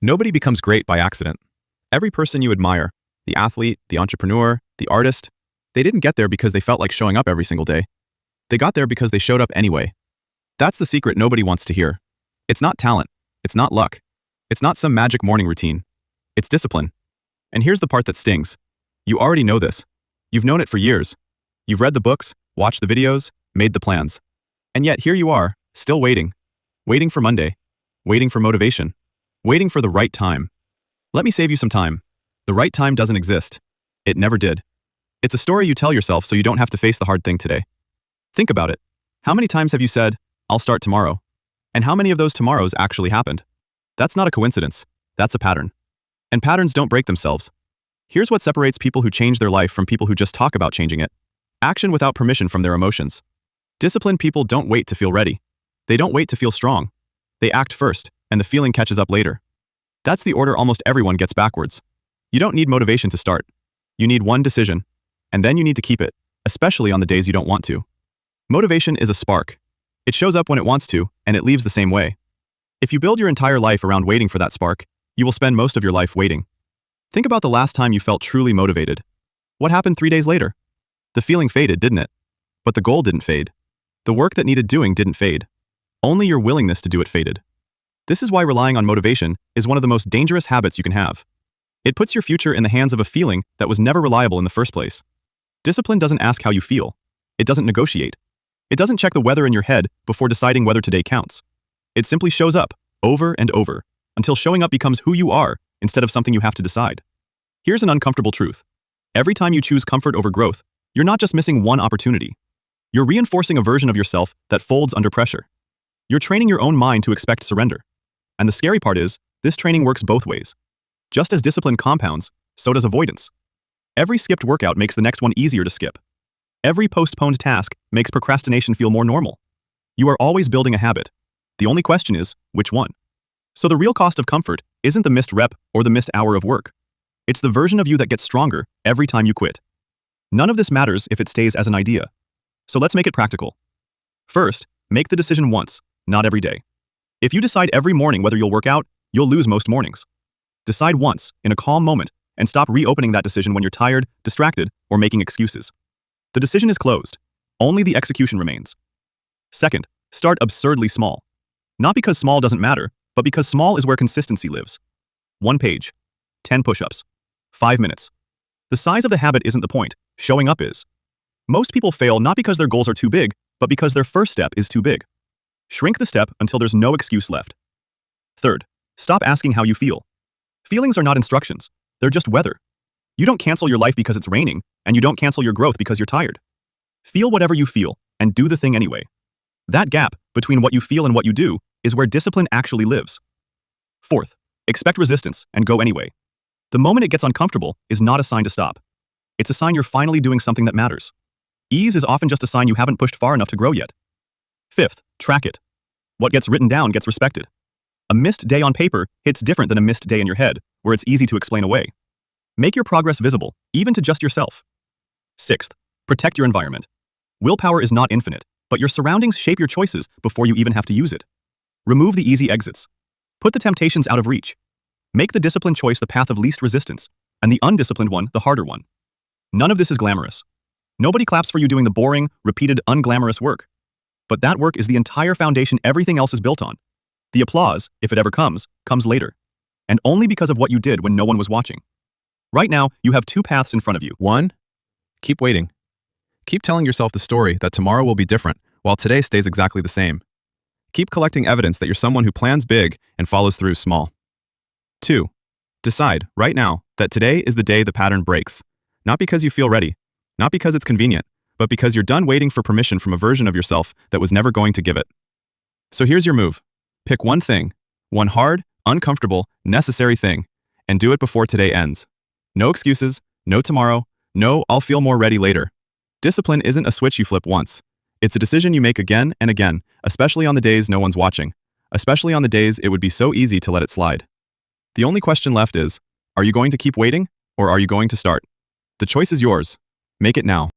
Nobody becomes great by accident. Every person you admire, the athlete, the entrepreneur, the artist, they didn't get there because they felt like showing up every single day. They got there because they showed up anyway. That's the secret nobody wants to hear. It's not talent. It's not luck. It's not some magic morning routine. It's discipline. And here's the part that stings. You already know this. You've known it for years. You've read the books, watched the videos, made the plans. And yet here you are, still waiting. Waiting for Monday. Waiting for motivation. Waiting for the right time. Let me save you some time. The right time doesn't exist. It never did. It's a story you tell yourself so you don't have to face the hard thing today. Think about it. How many times have you said, "I'll start tomorrow"? And how many of those tomorrows actually happened? That's not a coincidence. That's a pattern. And patterns don't break themselves. Here's what separates people who change their life from people who just talk about changing it. Action without permission from their emotions. Disciplined people don't wait to feel ready. They don't wait to feel strong. They act first, and the feeling catches up later. That's the order almost everyone gets backwards. You don't need motivation to start. You need one decision, and then you need to keep it, especially on the days you don't want to. Motivation is a spark. It shows up when it wants to, and it leaves the same way. If you build your entire life around waiting for that spark, you will spend most of your life waiting. Think about the last time you felt truly motivated. What happened 3 days later? The feeling faded, didn't it? But the goal didn't fade. The work that needed doing didn't fade. Only your willingness to do it faded. This is why relying on motivation is one of the most dangerous habits you can have. It puts your future in the hands of a feeling that was never reliable in the first place. Discipline doesn't ask how you feel. It doesn't negotiate. It doesn't check the weather in your head before deciding whether today counts. It simply shows up, over and over, until showing up becomes who you are instead of something you have to decide. Here's an uncomfortable truth. Every time you choose comfort over growth, you're not just missing one opportunity. You're reinforcing a version of yourself that folds under pressure. You're training your own mind to expect surrender. And the scary part is, this training works both ways. Just as discipline compounds, so does avoidance. Every skipped workout makes the next one easier to skip. Every postponed task makes procrastination feel more normal. You are always building a habit. The only question is, which one? So the real cost of comfort isn't the missed rep or the missed hour of work. It's the version of you that gets stronger every time you quit. None of this matters if it stays as an idea. So let's make it practical. First, make the decision once, not every day. If you decide every morning whether you'll work out, you'll lose most mornings. Decide once, in a calm moment, and stop reopening that decision when you're tired, distracted, or making excuses. The decision is closed. Only the execution remains. Second, start absurdly small. Not because small doesn't matter, but because small is where consistency lives. 1 page, 10 push-ups, 5 minutes. The size of the habit isn't the point, showing up is. Most people fail not because their goals are too big, but because their first step is too big. Shrink the step until there's no excuse left. Third, stop asking how you feel. Feelings are not instructions, they're just weather. You don't cancel your life because it's raining, and you don't cancel your growth because you're tired. Feel whatever you feel, and do the thing anyway. That gap between what you feel and what you do is where discipline actually lives. Fourth, expect resistance and go anyway. The moment it gets uncomfortable is not a sign to stop. It's a sign you're finally doing something that matters. Ease is often just a sign you haven't pushed far enough to grow yet. Fifth, track it. What gets written down gets respected. A missed day on paper hits different than a missed day in your head, where it's easy to explain away. Make your progress visible, even to just yourself. Sixth, protect your environment. Willpower is not infinite, but your surroundings shape your choices before you even have to use it. Remove the easy exits. Put the temptations out of reach. Make the disciplined choice the path of least resistance, and the undisciplined one the harder one. None of this is glamorous. Nobody claps for you doing the boring, repeated, unglamorous work. But that work is the entire foundation everything else is built on. The applause, if it ever comes later. And only because of what you did when no one was watching. Right now, you have 2 paths in front of you. 1. Keep waiting. Keep telling yourself the story that tomorrow will be different, while today stays exactly the same. Keep collecting evidence that you're someone who plans big and follows through small. 2. Decide, right now, that today is the day the pattern breaks. Not because you feel ready, not because it's convenient, but because you're done waiting for permission from a version of yourself that was never going to give it. So here's your move. Pick one thing, one hard, uncomfortable, necessary thing, and do it before today ends. No excuses, no tomorrow, no I'll feel more ready later. Discipline isn't a switch you flip once. It's a decision you make again and again, especially on the days no one's watching, especially on the days it would be so easy to let it slide. The only question left is, are you going to keep waiting, or are you going to start? The choice is yours. Make it now.